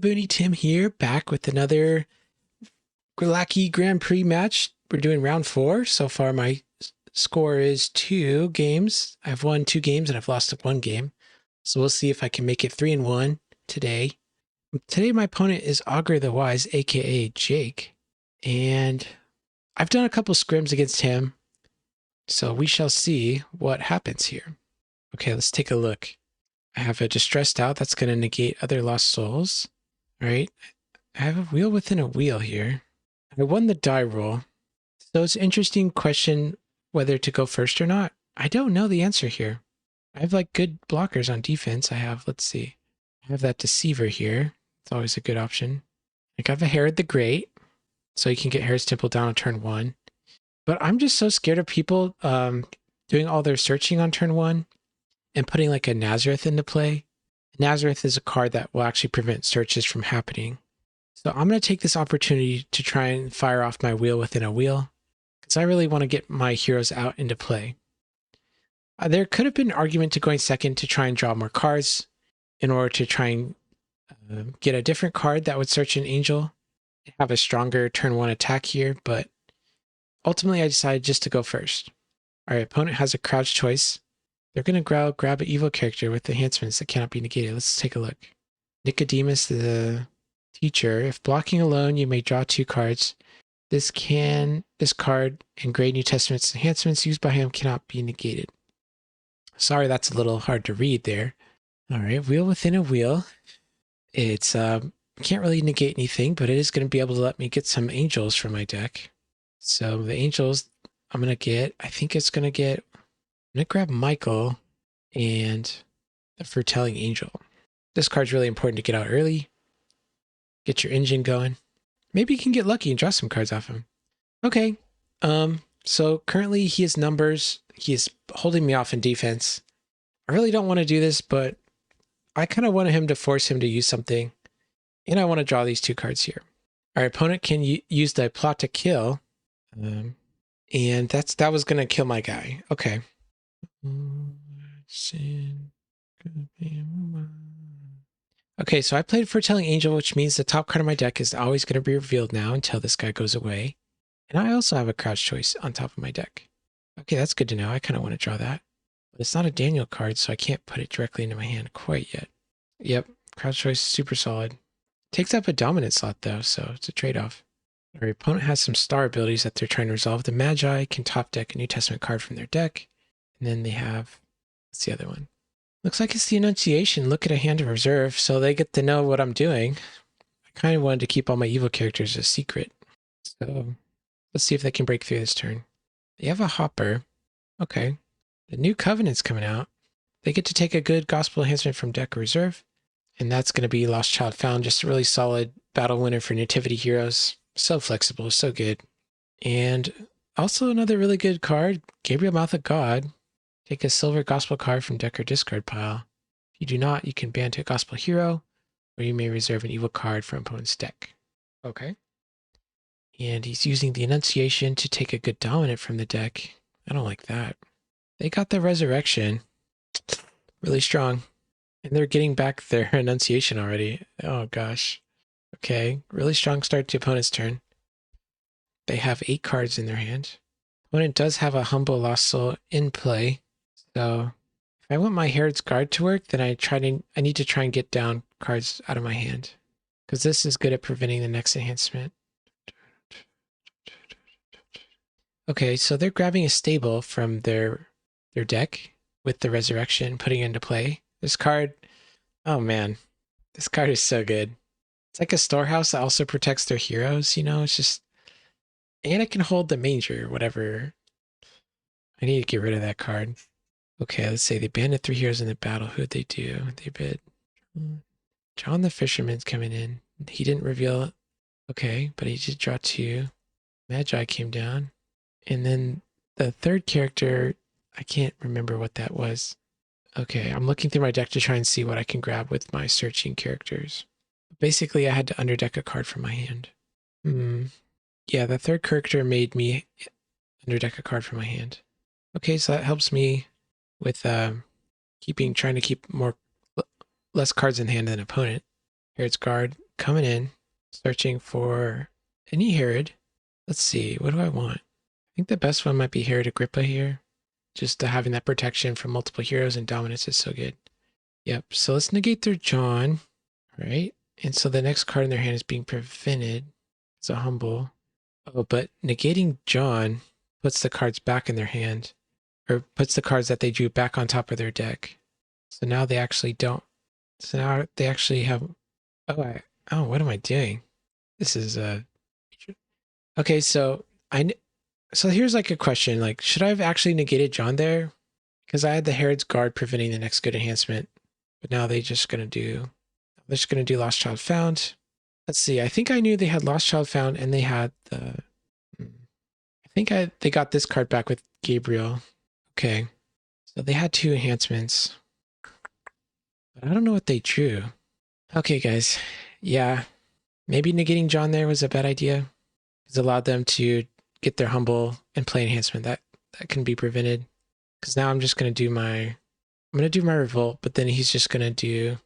Booney Tim here, back with another Lackey Grand Prix match. We're doing round 4. So far my score is 2 games. I've won 2 games and I've lost 1 game. So we'll see if I can make it 3-1 today. Today my opponent is Augur the Wise, aka Jake. And I've done a couple scrims against him. So we shall see what happens here. Okay, let's take a look. I have a Distressed Out that's going to negate other lost souls. All right, I have a wheel within a wheel here. I won the die roll. So it's an interesting question whether to go first or not. I don't know the answer here. I have like good blockers on defense. I have, let's see. I have that Deceiver here. It's always a good option. I have a Herod the Great. So you can get Herod's Temple down on turn 1. But I'm just so scared of people doing all their searching on turn 1 and putting like a Nazareth into play. Nazareth is a card that will actually prevent searches from happening. So I'm going to take this opportunity to try and fire off my wheel within a wheel, because I really want to get my heroes out into play. There could have been an argument to going second to try and draw more cards in order to try and get a different card that would search an angel, have a stronger turn 1 attack here, but ultimately I decided just to go first. All right, opponent has a crouch choice. They're going to grab an evil character with enhancements that cannot be negated. Let's take a look. Nicodemus the teacher. If blocking alone, you may draw 2 cards. This card and Great New Testament's enhancements used by him cannot be negated. Sorry, that's a little hard to read there. All right, wheel within a wheel. It's can't really negate anything, but it is going to be able to let me get some angels from my deck. So the angels I'm going to get, I think it's going to get, I'm going to grab Michael and the Foretelling Angel. This card's really important to get out early. Get your engine going. Maybe you can get lucky and draw some cards off him. Okay. So currently he has numbers. He is holding me off in defense. I really don't want to do this, but I kind of wanted him to force him to use something. And I want to draw these 2 cards here. Our opponent can use the plot to kill. And that was going to kill my guy. Okay. Okay, so I played Foretelling Angel, which means the top card of my deck is always going to be revealed now until this guy goes away. And I also have a crouch choice on top of my deck. Okay, that's good to know. I kind of want to draw that. But it's not a Daniel card, so I can't put it directly into my hand quite yet. Yep, crouch choice is super solid. Takes up a dominant slot though, so it's a trade-off. Our opponent has some star abilities that they're trying to resolve. The Magi can top deck a New Testament card from their deck. And then they have, what's the other one? Looks like it's the Annunciation. Look at a hand of reserve, so they get to know what I'm doing. I kind of wanted to keep all my evil characters a secret. So let's see if they can break through this turn. They have a Hopper. Okay. The New Covenant's coming out. They get to take a good Gospel enhancement from deck or reserve. And that's going to be Lost Child Found. Just a really solid battle winner for Nativity Heroes. So flexible, so good. And also another really good card, Gabriel Mouth of God. Take a silver gospel card from deck or discard pile. If you do not, you can ban to a gospel hero, or you may reserve an evil card from opponent's deck. Okay. And he's using the Annunciation to take a good dominant from the deck. I don't like that. They got the Resurrection. Really strong. And they're getting back their Annunciation already. Oh gosh. Okay, really strong start to opponent's turn. They have 8 cards in their hand. Opponent does have a Humble Lost Soul in play. So if I want my Herod's Guard to work, then I need to try and get down cards out of my hand, because this is good at preventing the next enhancement. Okay, so they're grabbing a stable from their deck with the Resurrection, putting it into play. This card, oh man, this card is so good. It's like a storehouse that also protects their heroes, you know, it's just, and it can hold the manger, whatever. I need to get rid of that card. Okay, let's say they banded 3 heroes in the battle. Who'd they do? They bid. John the Fisherman's coming in. He didn't reveal, okay, but he did draw 2. Magi came down. And then the third character, I can't remember what that was. Okay, I'm looking through my deck to try and see what I can grab with my searching characters. Basically, I had to underdeck a card from my hand. Yeah, the third character made me underdeck a card from my hand. Okay, so that helps me with trying to keep less cards in hand than opponent. Herod's Guard coming in, searching for any Herod. Let's see, what do I want? I think the best one might be Herod Agrippa here. Just having that protection from multiple heroes and dominance is so good. Yep, so let's negate their John. All right, and so the next card in their hand is being prevented. It's a humble. Oh, but negating John puts the cards back in their hand, or puts the cards that they drew back on top of their deck. So now they actually don't. So now they actually have. Oh, what am I doing? This is okay. So here's like a question: like, should I have actually negated John there? Because I had the Herod's Guard preventing the next good enhancement, but now they're just gonna do Lost Child Found. Let's see. I think I knew they had Lost Child Found, and they had the. They got this card back with Gabriel. Okay, so they had 2 enhancements, but I don't know what they drew. Okay, guys. Yeah, maybe negating John there was a bad idea. It's allowed them to get their humble and play enhancement. That can be prevented. Because now I'm just gonna do my revolt, but then he's just gonna do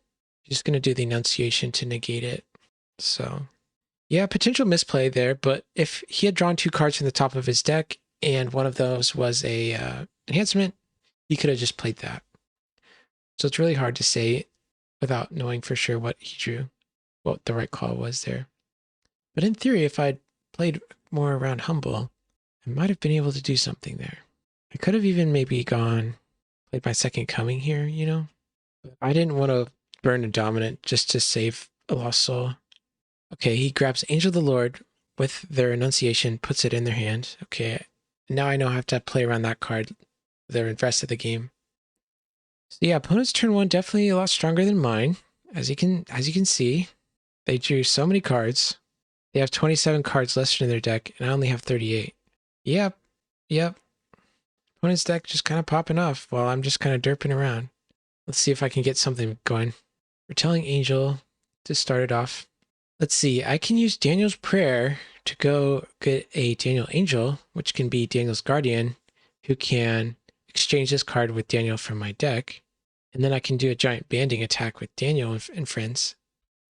the enunciation to negate it. So yeah, potential misplay there, but if he had drawn 2 cards from the top of his deck and one of those was a enhancement, he could have just played that. So it's really hard to say without knowing for sure what he drew, what the right call was there. But in theory, if I'd played more around humble, I might have been able to do something there. I could have even maybe played my second coming here, you know? But I didn't want to burn a dominant just to save a lost soul. Okay, he grabs Angel of the Lord with their enunciation, puts it in their hand. Okay, now I know I have to play around that card the rest of the game. So yeah, opponent's turn 1 definitely a lot stronger than mine. As you can see, they drew so many cards. They have 27 cards listed in their deck, and I only have 38. Yep. Opponent's deck just kind of popping off while I'm just kind of derping around. Let's see if I can get something going. Foretelling Angel to start it off. Let's see, I can use Daniel's Prayer to go get a Daniel Angel, which can be Daniel's Guardian, who can exchange this card with Daniel from my deck. And then I can do a giant banding attack with Daniel and friends.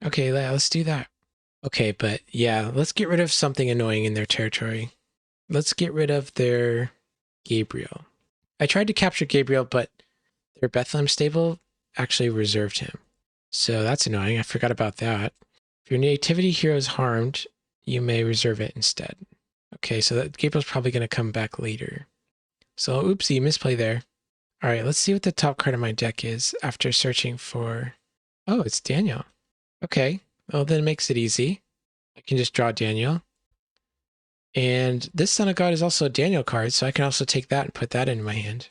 Okay, let's do that. Okay, but yeah, let's get rid of something annoying in their territory. Let's get rid of their Gabriel. I tried to capture Gabriel, but their Bethlehem stable actually reserved him. So that's annoying. I forgot about that. If your nativity hero is harmed, you may reserve it instead. Okay, so that Gabriel's probably going to come back later. So oopsie, misplay there. All right, let's see what the top card of my deck is after searching for... Oh, it's Daniel. Okay, well then it makes it easy. I can just draw Daniel. And this Son of God is also a Daniel card, so I can also take that and put that in my hand.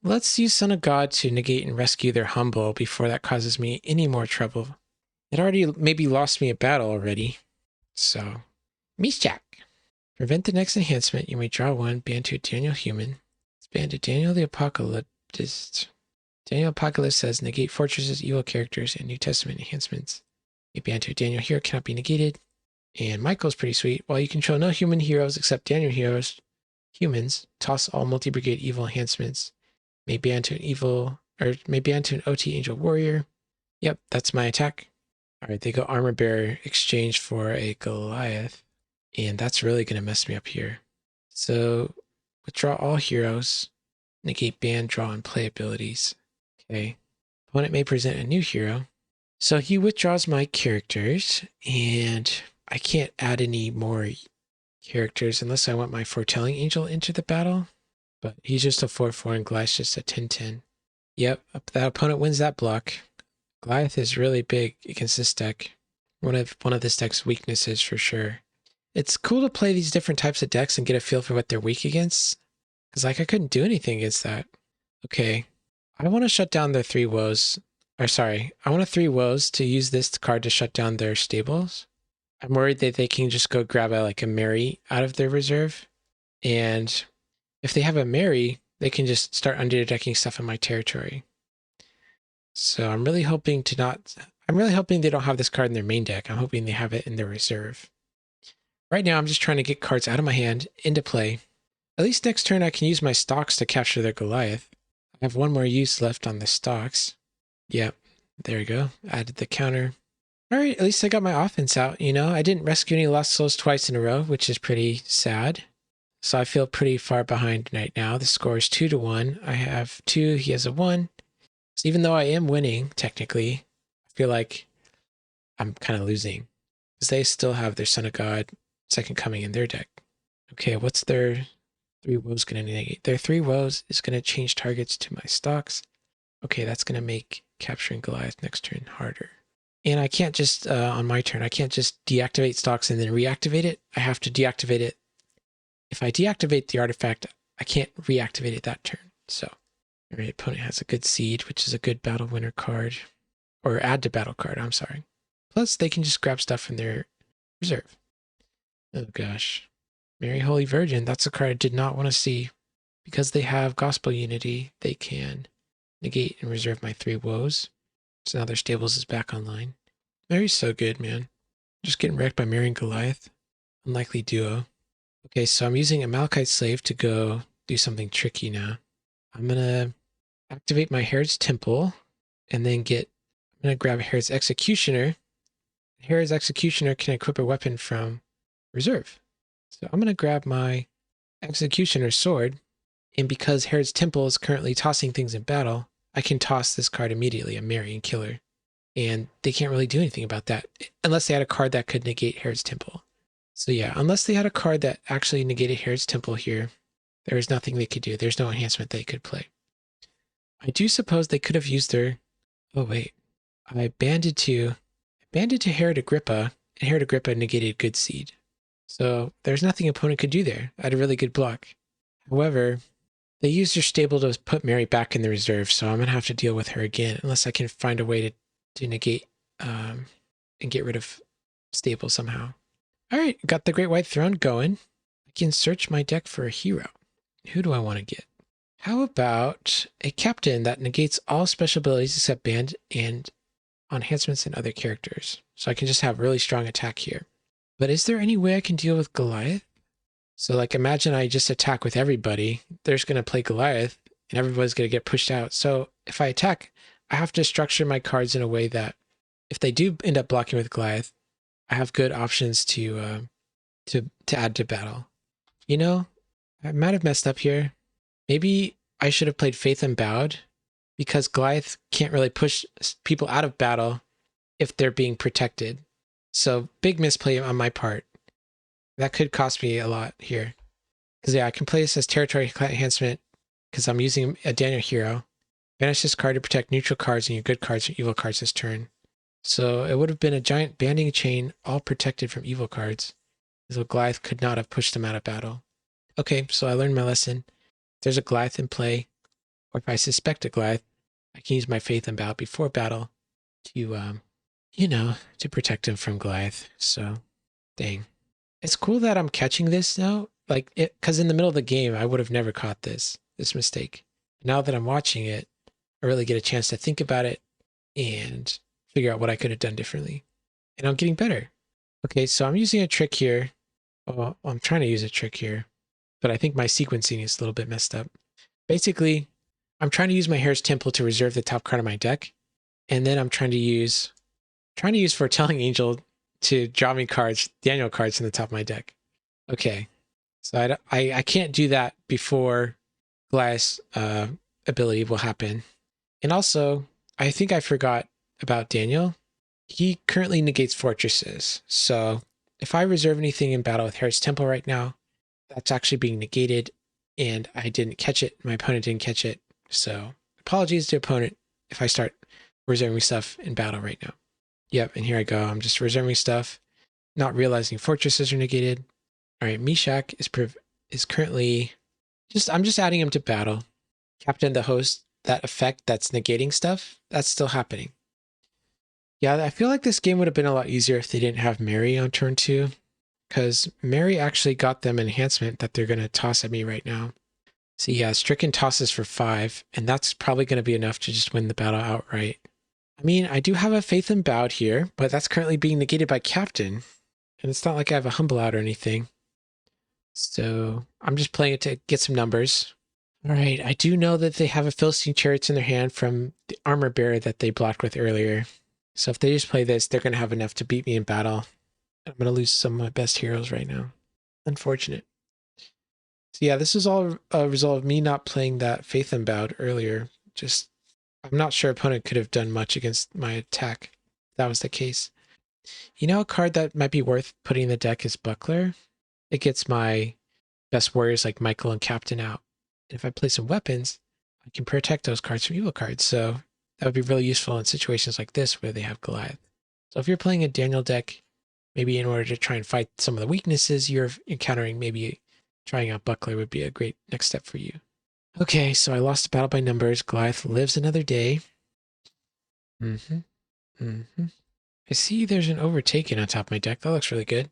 Let's use Son of God to negate and rescue their humble before that causes me any more trouble. It already maybe lost me a battle already. So, Meshach. Prevent the next enhancement. You may draw 1, ban to Daniel Human. Let's ban to Daniel the Apocalyptist. Daniel Apocalyptist says negate fortresses, evil characters, and New Testament enhancements. A ban to Daniel hero cannot be negated. And Michael's pretty sweet. While you control no human heroes except Daniel humans, toss all multi-brigade evil enhancements. May ban to an OT Angel Warrior. Yep, that's my attack. All right, they go Armor Bearer, exchange for a Goliath. And that's really going to mess me up here. So, withdraw all heroes. Negate ban, draw, and play abilities. Okay. Opponent may present a new hero. So he withdraws my characters, and I can't add any more characters unless I want my Foretelling Angel into the battle. But he's just a 4/4 and Goliath's just a 10/10. Yep, that opponent wins that block. Goliath is really big against this deck. One of this deck's weaknesses for sure. It's cool to play these different types of decks and get a feel for what they're weak against. Because like I couldn't do anything against that. Okay, I want to shut down their Three Woes. Or sorry, I want a Three Woes to use this card to shut down their stables. I'm worried that they can just go grab a Mary out of their reserve. And if they have a Mary, they can just start underdecking stuff in my territory. So I'm really hoping they don't have this card in their main deck. I'm hoping they have it in their reserve. Right now, I'm just trying to get cards out of my hand into play. At least next turn, I can use my stocks to capture their Goliath. I have one more use left on the stocks. Yep, there we go. Added the counter. All right, at least I got my offense out, you know? I didn't rescue any lost souls twice in a row, which is pretty sad. So I feel pretty far behind right now. The score is 2-1. I have 2, he has a 1. So even though I am winning, technically, I feel like I'm kind of losing. Because they still have their Son of God, Second Coming in their deck. Okay, what's their Three Woes going to negate? Their Three Woes is going to change targets to my stocks. Okay, that's going to make capturing Goliath next turn harder. And I can't just, on my turn, I can't just deactivate stocks and then reactivate it. I have to deactivate it. If I deactivate the artifact, I can't reactivate it that turn. So, all right, opponent has a good seed, which is a good battle winner card. Or add to battle card, I'm sorry. Plus, they can just grab stuff from their reserve. Oh gosh. Mary Holy Virgin, that's a card I did not want to see. Because they have Gospel Unity, they can negate and reserve my Three Woes. So now their stables is back online. Mary's so good, man. Just getting wrecked by Mary and Goliath. Unlikely duo. Okay, so I'm using a Malachite Slave to go do something tricky now. I'm going to activate my Herod's Temple and then I'm going to grab Herod's Executioner. Herod's Executioner can equip a weapon from reserve. So I'm going to grab my Executioner Sword, and because Herod's Temple is currently tossing things in battle, I can toss this card immediately, a Mary and kill her. And they can't really do anything about that, unless they had a card that could negate Herod's Temple. So yeah, unless they had a card that actually negated Herod's Temple here, there is nothing they could do. There's no enhancement they could play. I do suppose they could have used their... Oh wait, I banded to Herod Agrippa, and Herod Agrippa negated Good Seed. So there's nothing opponent could do there. I had a really good block. However, they used their stable to put Mary back in the reserve, so I'm going to have to deal with her again, unless I can find a way to negate and get rid of stable somehow. All right, got the Great White Throne going. I can search my deck for a hero. Who do I want to get? How about a captain that negates all special abilities except band and enhancements and other characters? So I can just have really strong attack here. But is there any way I can deal with Goliath? So like imagine I just attack with everybody. They're just going to play Goliath and everybody's going to get pushed out. So if I attack, I have to structure my cards in a way that if they do end up blocking with Goliath, I have good options to add to battle. You know, I might have messed up here. Maybe I should have played Faith Unbowed because Goliath can't really push people out of battle if they're being protected. So big misplay on my part. That could cost me a lot here. Because yeah, I can play this as territory enhancement because I'm using a Daniel hero. Banish this card to protect neutral cards and your good cards or evil cards this turn. So it would have been a giant banding chain, all protected from evil cards. So Goliath could not have pushed them out of battle. Okay, so I learned my lesson. If there's a Goliath in play, or if I suspect a Goliath, I can use my Faith Unbowed before battle to, to protect him from Goliath. So, dang. It's cool that I'm catching this now, because in the middle of the game, I would have never caught this mistake. Now that I'm watching it, I really get a chance to think about it and figure out what I could have done differently. And I'm getting better. Okay, so I'm using a trick here. Well, I'm trying to use a trick here, but I think my sequencing is a little bit messed up. Basically, I'm trying to use my Herod's Temple to reserve the top card of my deck, and then I'm trying to use Foretelling Angel to draw me cards, Daniel cards in the top of my deck. Okay, so I can't do that before Goliath's ability will happen. And also, I think I forgot about Daniel. He currently negates fortresses. So if I reserve anything in battle with Herod's Temple right now, that's actually being negated, and I didn't catch it. My opponent didn't catch it. So apologies to opponent if I start reserving stuff in battle right now. Yep, and here I go. I'm just reserving stuff, not realizing fortresses are negated. All right, Meshach is currently I'm just adding him to battle. Captain the host, that effect that's negating stuff, that's still happening. Yeah, I feel like this game would have been a lot easier if they didn't have Mary on turn 2, because Mary actually got them enhancement that they're going to toss at me right now. So yeah, Stricken tosses for 5, and that's probably going to be enough to just win the battle outright. I mean, I do have a Faith Unbowed here, but that's currently being negated by Captain, and it's not like I have a Humble Out or anything. So I'm just playing it to get some numbers. All right, I do know that they have a Philistine Chariots in their hand from the armor bearer that they blocked with earlier. So if they just play this, they're going to have enough to beat me in battle. I'm going to lose some of my best heroes right now. Unfortunate. So yeah, this is all a result of me not playing that Faith Unbowed earlier. Just, I'm not sure opponent could have done much against my attack. If that was the case. You know, a card that might be worth putting in the deck is Buckler. It gets my best warriors like Michael and Captain out. And if I play some weapons, I can protect those cards from evil cards. So that would be really useful in situations like this where they have Goliath. So if you're playing a Daniel deck, maybe in order to try and fight some of the weaknesses you're encountering, maybe trying out Buckler would be a great next step for you. Okay, so I lost a battle by numbers. Goliath lives another day. I see there's an Overtaken on top of my deck. That looks really good.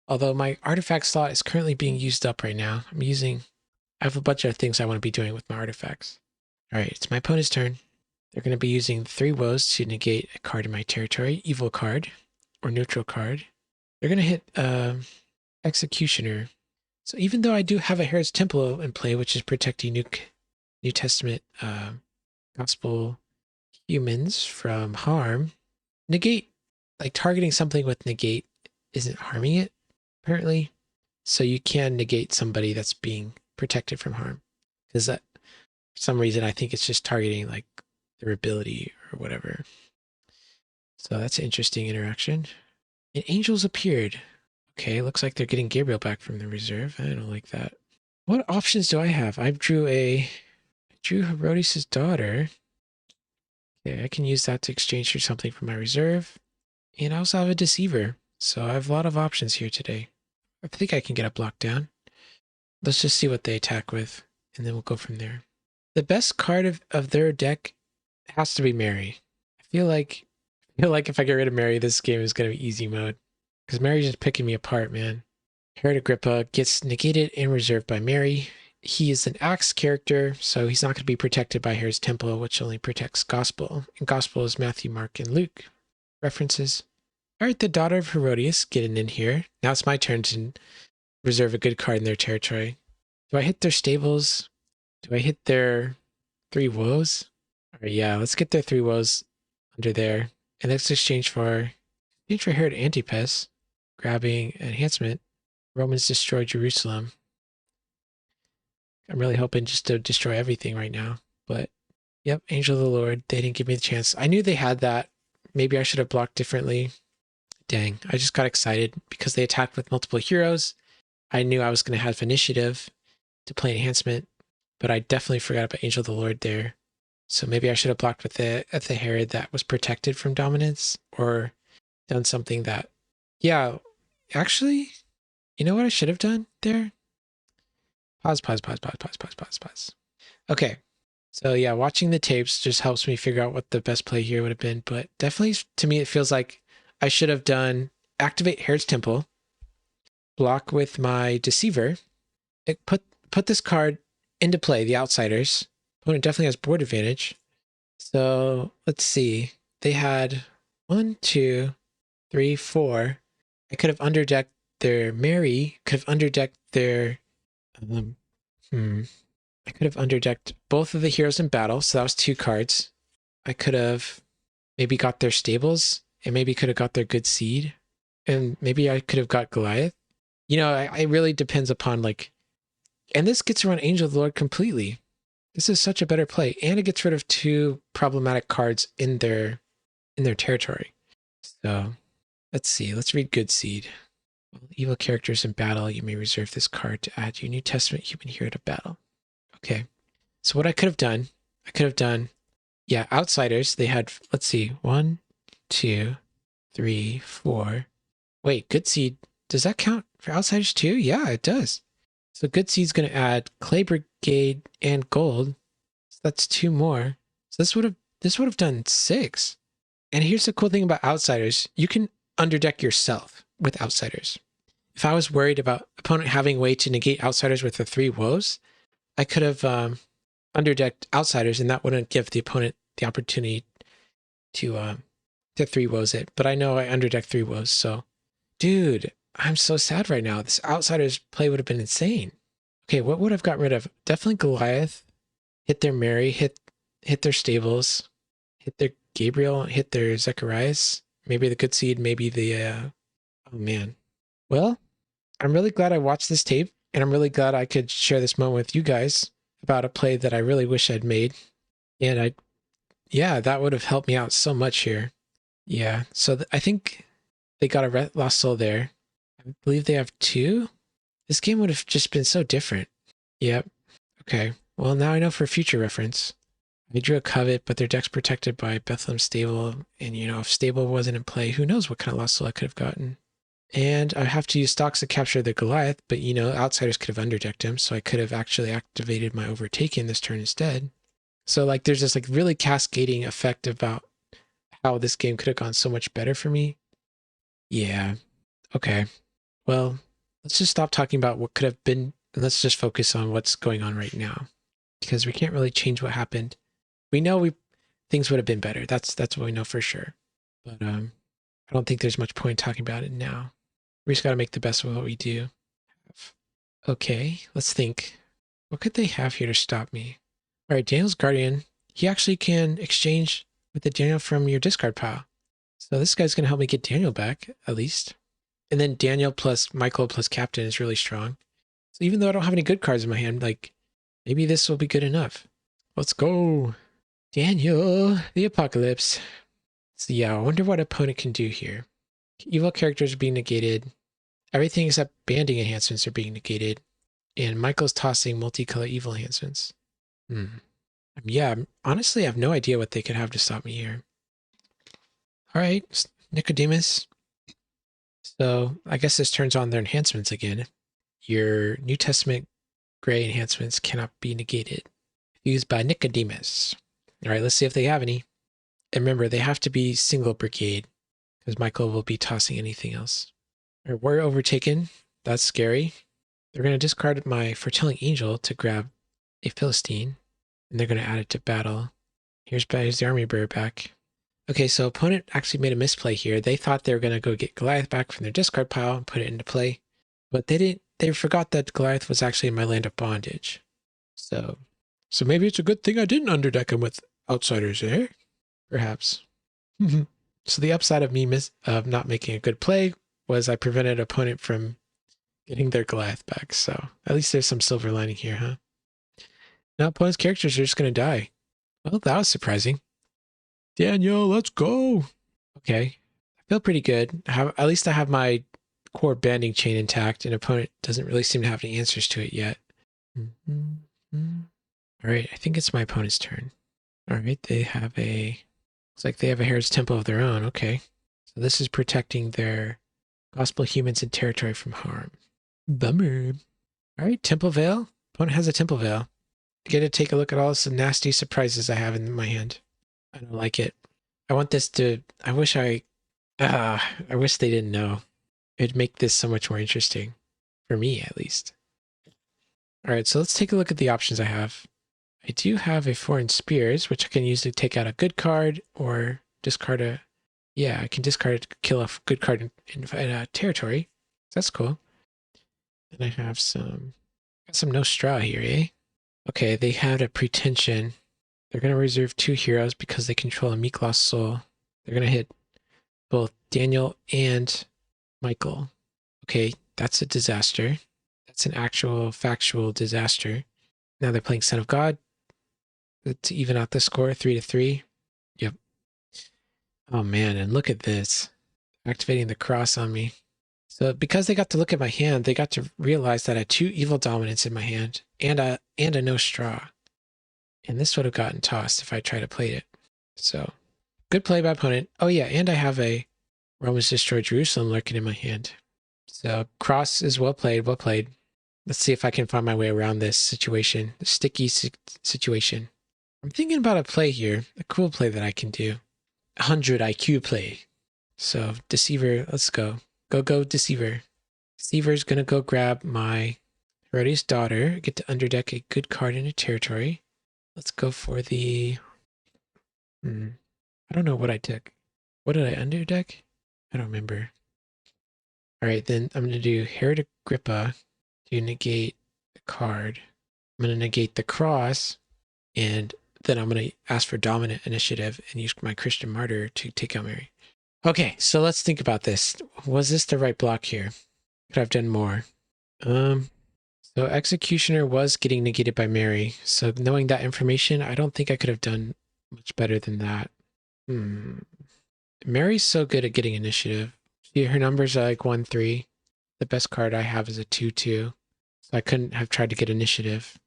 Although my artifact slot is currently being used up right now. I have a bunch of things I want to be doing with my artifacts. All right, it's my opponent's turn. They're going to be using Three Woes to negate a card in my territory, evil card, or neutral card. They're going to hit Executioner. So even though I do have a Herod's Temple in play, which is protecting New Testament gospel humans from harm, negate, like targeting something with negate isn't harming it, apparently. So you can negate somebody that's being protected from harm. Because that, for some reason, I think it's just targeting like their ability or whatever. So that's an interesting interaction. And angels appeared. Okay, looks like they're getting Gabriel back from the reserve. I don't like that. What options do I have? I drew Herodias' Daughter. Okay, I can use that to exchange for something from my reserve. And I also have a Deceiver. So I have a lot of options here today. I think I can get a block down. Let's just see what they attack with, and then we'll go from there. The best card of their deck has to be Mary. I feel like if I get rid of Mary, this game is going to be easy mode. Because Mary's just picking me apart, man. Herod Agrippa gets negated and reserved by Mary. He is an axe character, so he's not going to be protected by Herod's Temple, which only protects Gospel. And Gospel is Matthew, Mark, and Luke references. All right, the Daughter of Herodias getting in here. Now it's my turn to reserve a good card in their territory. Do I hit their stables? Do I hit their Three Woes? All right, yeah, let's get their Three Woes under there. And let's exchange for Herod Antipas, grabbing enhancement. Romans destroy Jerusalem. I'm really hoping just to destroy everything right now. But, yep, Angel of the Lord. They didn't give me the chance. I knew they had that. Maybe I should have blocked differently. Dang, I just got excited because they attacked with multiple heroes. I knew I was going to have initiative to play enhancement, but I definitely forgot about Angel of the Lord there. So maybe I should have blocked with the Herod that was protected from dominance, or done something that, yeah, actually, you know what I should have done there? Pause. Okay, so yeah, watching the tapes just helps me figure out what the best play here would have been, but definitely to me it feels like I should have done activate Herod's Temple, block with my Deceiver, put this card into play, the Outsiders. Opponent definitely has board advantage. So let's see. They had 1, 2, 3, 4. I could have underdecked their Mary, could have underdecked their I could have underdecked both of the heroes in battle, so that was 2 cards. I could have maybe got their stables, and maybe could have got their good seed, and maybe I could have got Goliath. You know, it really depends upon like, and this gets around Angel of the Lord completely. This is such a better play, and it gets rid of 2 problematic cards in their territory. So let's see. Let's read good seed. Evil characters in battle, you may reserve this card to add your New Testament human hero to battle. Okay, so what I could have done, yeah, Outsiders, they had, let's see, 1, 2, 3, 4. Wait, Good Seed, does that count for Outsiders too? Yeah, it does. So Good Seed's going to add Clay Brigade and Gold. So that's 2 more. So this would have done 6. And here's the cool thing about Outsiders. You can underdeck yourself with Outsiders. If I was worried about opponent having a way to negate Outsiders with the 3 Woes, I could have underdecked Outsiders, and that wouldn't give the opponent the opportunity to 3 Woes it. But I know I underdecked 3 Woes, so dude, I'm so sad right now. This Outsiders play would have been insane. Okay, what would I've got rid of? Definitely Goliath. Hit their Mary, hit their stables, hit their Gabriel hit their Zacharias. Maybe the good seed, maybe the, oh man. Well, I'm really glad I watched this tape, and I'm really glad I could share this moment with you guys about a play that I really wish I'd made. And yeah, that would have helped me out so much here. Yeah, so I think they got a lost soul there. I believe they have 2. This game would have just been so different. Yep. Okay. Well, now I know for future reference. They drew a covet, but their deck's protected by Bethlehem Stable. And, if Stable wasn't in play, who knows what kind of lost soul I could have gotten. And I have to use stocks to capture the Goliath, but, outsiders could have underdecked him, so I could have actually activated my Overtaken this turn instead. So, there's this, really cascading effect about how this game could have gone so much better for me. Yeah. Okay. Well, let's just stop talking about what could have been, and let's just focus on what's going on right now, because we can't really change what happened. We know things would have been better. That's what we know for sure. But I don't think there's much point talking about it now. We just got to make the best of what we do. Okay, let's think. What could they have here to stop me? All right, Daniel's Guardian. He actually can exchange with the Daniel from your discard pile. So this guy's going to help me get Daniel back, at least. And then Daniel plus Michael plus Captain is really strong. So even though I don't have any good cards in my hand, maybe this will be good enough. Let's go. Daniel, the Apocalypse. So yeah, I wonder what opponent can do here. Evil characters are being negated. Everything except banding enhancements are being negated. And Michael's tossing multicolor evil enhancements. Yeah, honestly, I have no idea what they could have to stop me here. All right, Nicodemus. So I guess this turns on their enhancements again. Your New Testament gray enhancements cannot be negated. Used by Nicodemus. All right, let's see if they have any. And remember, they have to be single brigade, because Michael will be tossing anything else. All right, we're overtaken. That's scary. They're going to discard my Foretelling Angel to grab a Philistine, and they're going to add it to battle. Here's the army bearer back. Okay, so opponent actually made a misplay here. They thought they were going to go get Goliath back from their discard pile and put it into play, but they didn't. They forgot that Goliath was actually in my land of bondage. So maybe it's a good thing I didn't underdeck him with outsiders, eh? Perhaps. So the upside of me of not making a good play was I prevented opponent from getting their Goliath back. So at least there's some silver lining here, huh? Now opponent's characters are just going to die. Well, that was surprising. Daniel, let's go. Okay. I feel pretty good. At least I have my core banding chain intact, and opponent doesn't really seem to have any answers to it yet. All right, I think it's my opponent's turn. All right, looks like they have a Herod's Temple of their own. Okay. So this is protecting their gospel humans and territory from harm. Bummer. All right, Temple Veil. Opponent has a Temple Veil. I get to take a look at all the nasty surprises I have in my hand. I don't like it. I want this to, I wish they didn't know. It'd make this so much more interesting. For me, at least. All right, so let's take a look at the options I have. I do have a Foreign Spears, which I can use to take out a good card or discard a... Yeah, I can discard it to kill a good card in a territory. That's cool. And I have got some no straw here, eh? Okay, they had a Pretension. They're going to reserve 2 heroes because they control a meek lost soul. They're going to hit both Daniel and Michael. Okay, that's a disaster. That's an actual factual disaster. Now they're playing Son of God to even out the score, 3-3. Yep. Oh man, and look at this. Activating the cross on me. So because they got to look at my hand, they got to realize that I had 2 evil dominants in my hand and a no straw. And this would have gotten tossed if I tried to play it. So good play by opponent. Oh yeah, and I have a Romans Destroy Jerusalem lurking in my hand. So cross is well played, well played. Let's see if I can find my way around this situation, the sticky situation. I'm thinking about a play here, a cool play that I can do. 100 IQ play. So Deceiver, let's go. Go Deceiver. Deceiver's going to go grab my Herodias Daughter, get to underdeck a good card in a territory. Let's go for the... I don't know what I took. What did I underdeck? I don't remember. All right, then I'm going to do Herod Agrippa to negate the card. I'm going to negate the cross, and then I'm going to ask for dominant initiative and use my Christian Martyr to take out Mary. Okay, so let's think about this. Was this the right block here? Could I have done more? So Executioner was getting negated by Mary. So knowing that information, I don't think I could have done much better than that. Mary's so good at getting initiative. See, her numbers are like 1-3. The best card I have is a 2-2. So I couldn't have tried to get initiative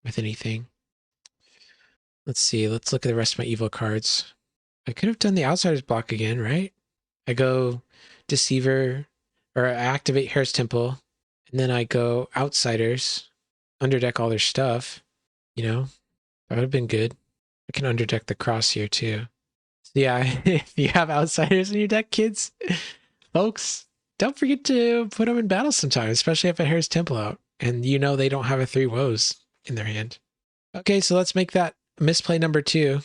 with anything. Let's see. Let's look at the rest of my evil cards. I could have done the Outsiders block again, right? I go Deceiver, or I activate Herod's Temple, and then I go Outsiders, underdeck all their stuff. You know, that would have been good. I can underdeck the cross here too. So yeah, if you have Outsiders in your deck, kids, folks, don't forget to put them in battle sometimes, especially if I Herod's Temple out, and you know they don't have a Three Woes in their hand. Okay, so let's make that misplay number 2.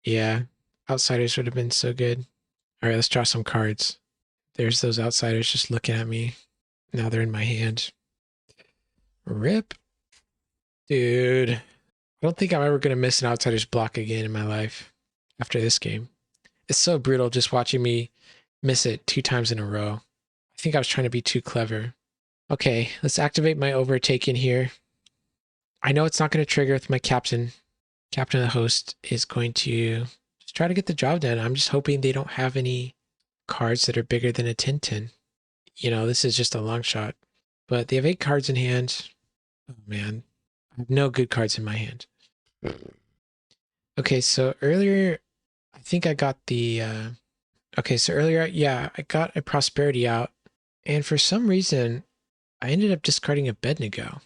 Yeah, Outsiders would have been so good. All right, let's draw some cards. There's those Outsiders just looking at me. Now they're in my hand. Rip. Dude. I don't think I'm ever going to miss an Outsiders block again in my life after this game. It's so brutal just watching me miss it 2 times in a row. I think I was trying to be too clever. Okay, let's activate my Overtaken here. I know it's not going to trigger with my captain. Captain of the host is going to just try to get the job done. I'm just hoping they don't have any cards that are bigger than a 10-10. You know, this is just a long shot. But they have 8 cards in hand. Oh, man. I have no good cards in my hand. Okay, so earlier, I think I got the... okay, so earlier, yeah, I got a Prosperity out. And for some reason, I ended up discarding Abed-nego.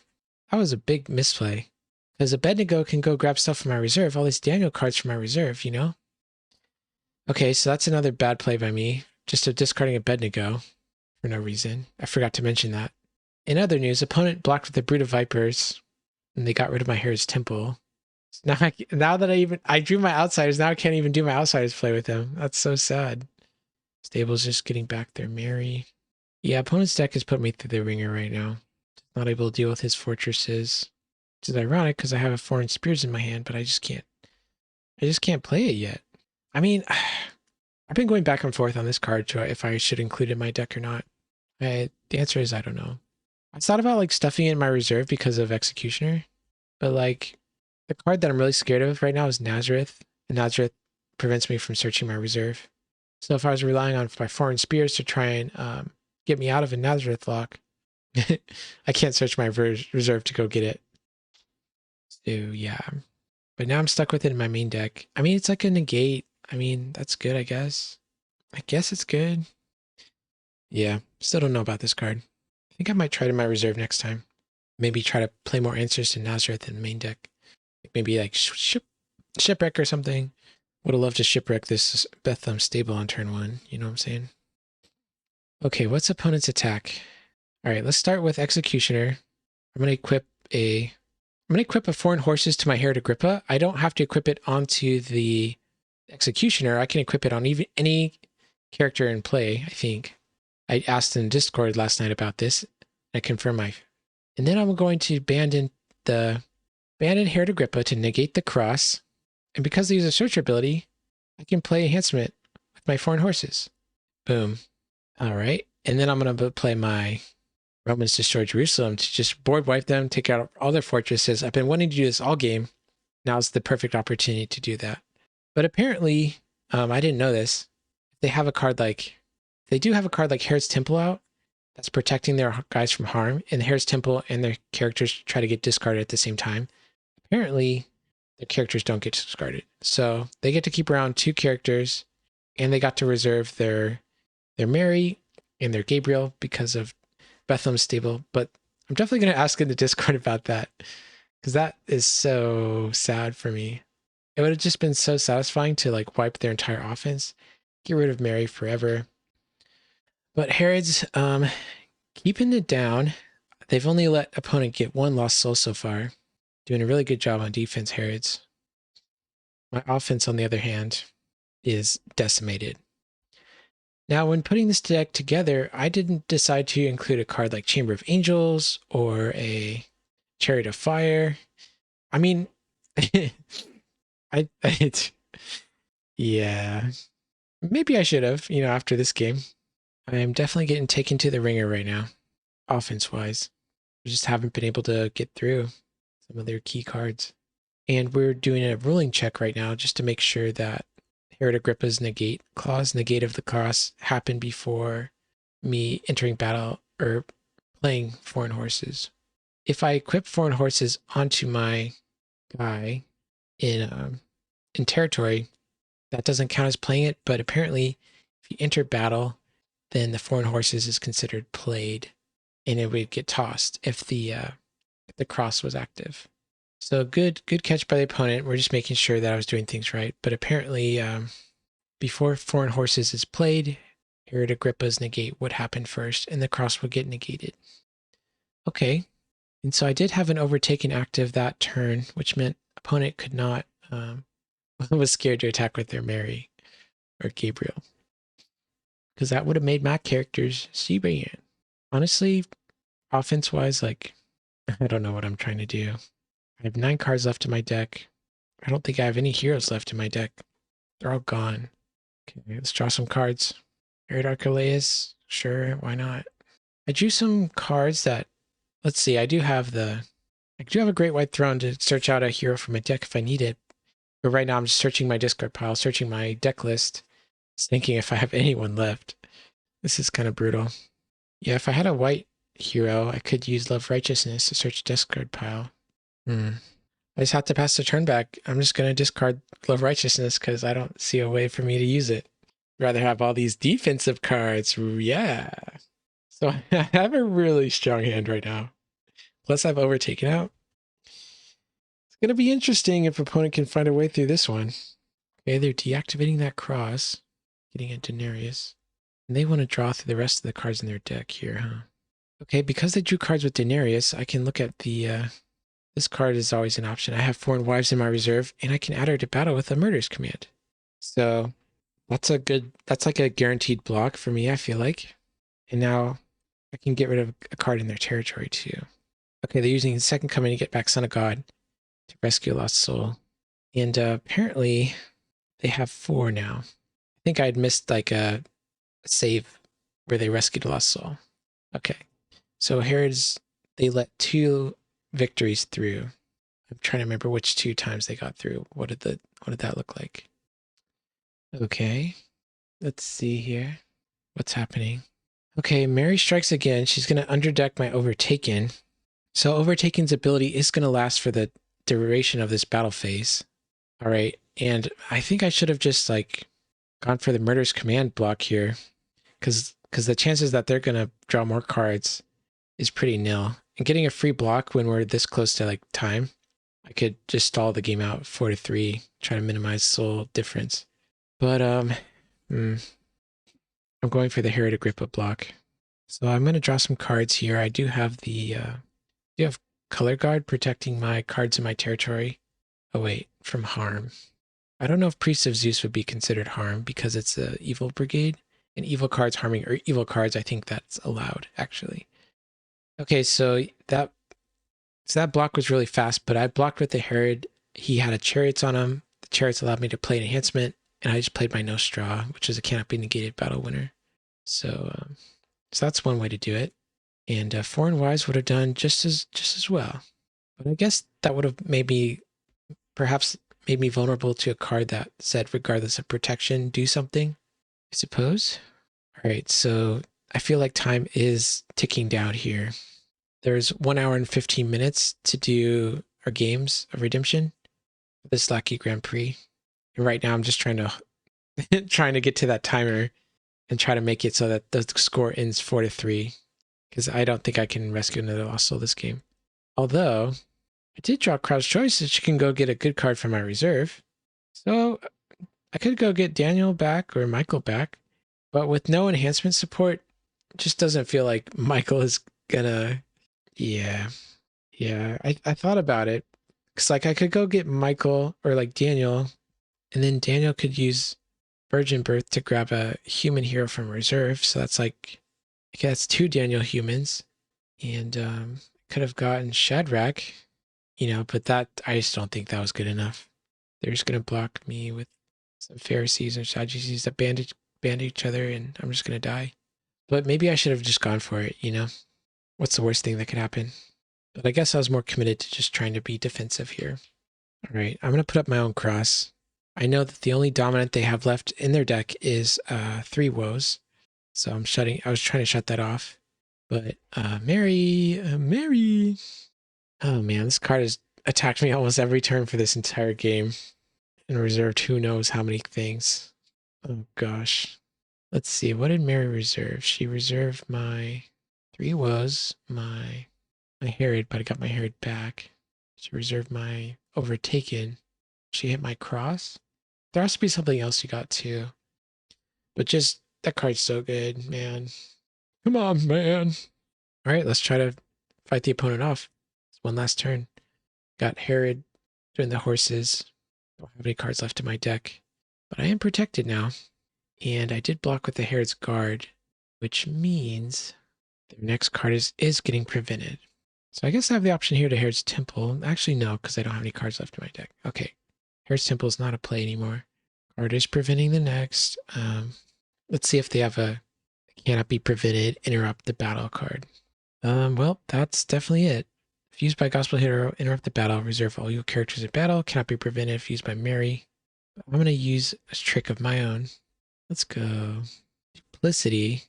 That was a big misplay. Because Abed-nego can go grab stuff from my reserve, all these Daniel cards from my reserve, you know? Okay, so that's another bad play by me. Just a discarding Abed-nego for no reason. I forgot to mention that. In other news, opponent blocked with the Brood of Vipers, and they got rid of my Herod's Temple. So now that I drew my Outsiders, now I can't even do my Outsiders play with them. That's so sad. Stable's just getting back their Mary. Yeah, opponent's deck has put me through the ringer right now. Not able to deal with his fortresses. Which is ironic because I have a Foreign Spears in my hand, but I just can't play it yet. I mean, I've been going back and forth on this card if I should include it in my deck or not. The answer is I don't know. I thought about like stuffing it in my reserve because of Executioner, but like the card that I'm really scared of right now is Nazareth, and Nazareth prevents me from searching my reserve. So if I was relying on my Foreign Spears to try and get me out of a Nazareth lock, I can't search my reserve to go get it. So yeah, but now I'm stuck with it in my main deck. I mean, it's like a negate. I mean, that's good, I guess. I guess it's good. Yeah, still don't know about this card. I think I might try it in my reserve next time. Maybe try to play more answers to Nazareth in the main deck. Maybe like Shipwreck or something. Would have loved to Shipwreck this Bethlehem stable on turn 1. You know what I'm saying? Okay, what's opponent's attack? All right, let's start with Executioner. I'm going to equip a Foreign Horses to my Herod Agrippa. I don't have to equip it onto the Executioner. I can equip it on even any character in play, I think. I asked in Discord last night about this. I confirmed and then I'm going to abandon Herod Agrippa to negate the cross. And because they use a searcher ability, I can play Enhancement with my Foreign Horses. Boom. All right. And then I'm going to play my Romans Destroy Jerusalem to just board wipe them, take out all their fortresses. I've been wanting to do this all game. Now's the perfect opportunity to do that. But apparently, I didn't know this. They do have a card like Herod's Temple out that's protecting their guys from harm, and the Herod's Temple and their characters try to get discarded at the same time. Apparently, their characters don't get discarded. So they get to keep around 2 characters, and they got to reserve their Mary and their Gabriel because of Bethlehem's stable. But I'm definitely going to ask in the Discord about that, because that is so sad for me. It would have just been so satisfying to like wipe their entire offense, get rid of Mary forever. But Herod's keeping it down. They've only let opponent get 1 lost soul so far. Doing a really good job on defense, Herod's. My offense, on the other hand, is decimated. Now, when putting this deck together, I didn't decide to include a card like Chamber of Angels or a Chariot of Fire. I mean, it's, yeah, maybe I should have, after this game. I am definitely getting taken to the ringer right now, offense-wise. I just haven't been able to get through some of their key cards. And we're doing a ruling check right now just to make sure that Herod Agrippa's negate clause, negate of the cross, happened before me entering battle or playing foreign horses. If I equip foreign horses onto my guy in territory, that doesn't count as playing it, but apparently if you enter battle, then the foreign horses is considered played and it would get tossed if the cross was active. So good catch by the opponent. We're just making sure that I was doing things right. But apparently, before foreign horses is played, Herod Agrippa's negate would happen first, and the cross would get negated. Okay, and so I did have an overtaken active that turn, which meant opponent could not, was scared to attack with their Mary or Gabriel, because that would have made my characters C-Band. Honestly, offense-wise, like, I don't know what I'm trying to do. I have 9 cards left in my deck. I don't think I have any heroes left in my deck. They're all gone. Okay, let's draw some cards. Herod Archelaus, sure, why not? I drew some cards that, let's see, I do have a Great White Throne to search out a hero for my deck if I need it. But right now I'm just searching my discard pile, searching my deck list, just thinking if I have anyone left. This is kind of brutal. Yeah, if I had a white hero, I could use Love Righteousness to search discard pile. I just have to pass the turn back. I'm just going to discard Love Righteousness because I don't see a way for me to use it. I'd rather have all these defensive cards. Yeah. So I have a really strong hand right now. Plus I've Overtaken out. It's going to be interesting if opponent can find a way through this one. Okay, they're deactivating that cross, getting a Denarius. And they want to draw through the rest of the cards in their deck here, huh? Okay, because they drew cards with Denarius, I can look at the... this card is always an option. I have Foreign Wives in my reserve, and I can add her to battle with a Murders command. So that's like a guaranteed block for me, I feel like. And now I can get rid of a card in their territory too. Okay, they're using the second coming to get back Son of God to rescue a lost soul. And apparently they have 4 now. I think I'd missed like a save where they rescued a lost soul. Okay, so they let 2 victories through. I'm trying to remember which 2 times they got through. What did that look like? Okay, let's see here. What's happening? Okay, Mary strikes again. She's going to underdeck my Overtaken. So Overtaken's ability is going to last for the duration of this battle phase. All right, and I think I should have just like gone for the Murder's Command block here, because the chances that they're going to draw more cards is pretty nil. And getting a free block when we're this close to like time, I could just stall the game out 4-3, try to minimize soul difference. But I'm going for the Herod Agrippa block. So I'm going to draw some cards here. I do have Color Guard protecting my cards in my territory. Oh wait, from harm. I don't know if Priest of Zeus would be considered harm because it's a evil brigade. And evil cards harming or evil cards, I think that's allowed actually. Okay, so that block was really fast, but I blocked with the Herod. He had a Chariots on him. The Chariots allowed me to play an enhancement, and I just played my No Straw, which is a cannot be negated battle winner. So that's one way to do it. And Foreign Wives would have done just as well. But I guess that would have perhaps made me vulnerable to a card that said, regardless of protection, do something, I suppose. All right, so I feel like time is ticking down here. There's 1 hour and 15 minutes to do our games of redemption for this Lackey Grand Prix. And right now I'm just trying to get to that timer and try to make it so that the score ends 4-3. Because I don't think I can rescue another lost soul this game. Although, I did draw Crowd's Choice, that you can go get a good card from my reserve. So, I could go get Daniel back or Michael back. But with no enhancement support, it just doesn't feel like Michael is gonna... Yeah. I thought about it. Because, like, I could go get Michael or, like, Daniel. And then Daniel could use Virgin Birth to grab a human hero from reserve. So that's like... Okay, that's 2 Daniel humans. And could have gotten Shadrach you know, but that, I just don't think that was good enough. They're just going to block me with some Pharisees and Sadducees that band each other, and I'm just going to die. But maybe I should have just gone for it, you know? What's the worst thing that could happen? But I guess I was more committed to just trying to be defensive here. All right, I'm going to put up my own cross. I know that the only dominant they have left in their deck is Three Woes. So I was trying to shut that off. But Mary. Oh man, this card has attacked me almost every turn for this entire game. And reserved who knows how many things. Oh gosh. Let's see, what did Mary reserve? She reserved my Three Woes, my Herod, but I got my Herod back. She reserved my Overtaken. She hit my cross. There has to be something else you got too. But just, that card's so good, man. Come on, man. All right, let's try to fight the opponent off. It's one last turn. Got Herod doing the horses. Don't have any cards left in my deck. But I am protected now. And I did block with the Herod's Guard, which means their next card is getting prevented. So I guess I have the option here to Herod's Temple. Actually, no, because I don't have any cards left in my deck. Okay. Herod's Temple is not a play anymore. Card is preventing the next. Let's see if they have a cannot be prevented, interrupt the battle card. Well, that's definitely it. If used by Gospel Hero, interrupt the battle, reserve all your characters in battle, cannot be prevented if used by Mary. I'm going to use a trick of my own. Let's go. Duplicity.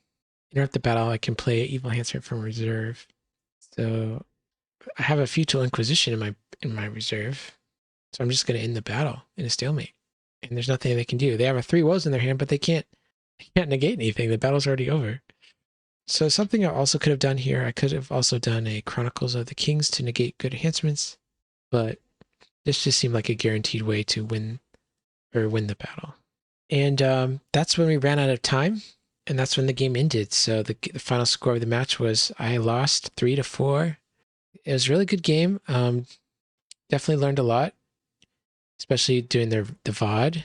Interrupt the battle, I can play Evil Handsome from reserve. So I have a Futile Inquisition in my reserve. So I'm just going to end the battle in a stalemate. And there's nothing they can do. They have a Three Woes in their hand, but they can't negate anything. The battle's already over. So something I also could have done here, I could have also done a Chronicles of the Kings to negate good enhancements, but this just seemed like a guaranteed way to win the battle. And that's when we ran out of time, and that's when the game ended. So the final score of the match was I lost 3-4. It was a really good game. Definitely learned a lot, especially doing the VOD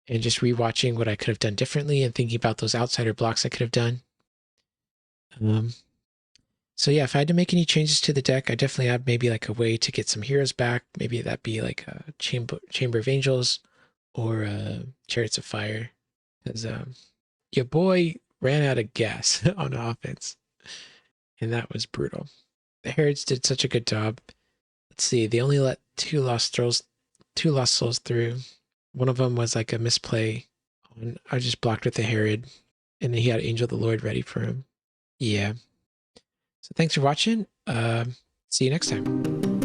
and just rewatching what I could have done differently and thinking about those outsider blocks I could have done. So yeah, if I had to make any changes to the deck, I definitely have maybe like a way to get some heroes back. Maybe that'd be like a Chamber of Angels or Chariots of Fire, because your boy ran out of gas on offense, and that was brutal. The Herods did such a good job. Let's see, they only let two lost souls through. One of them was like a misplay. I just blocked with the Herod, and then he had Angel of the Lord ready for him. Yeah. So thanks for watching. See you next time.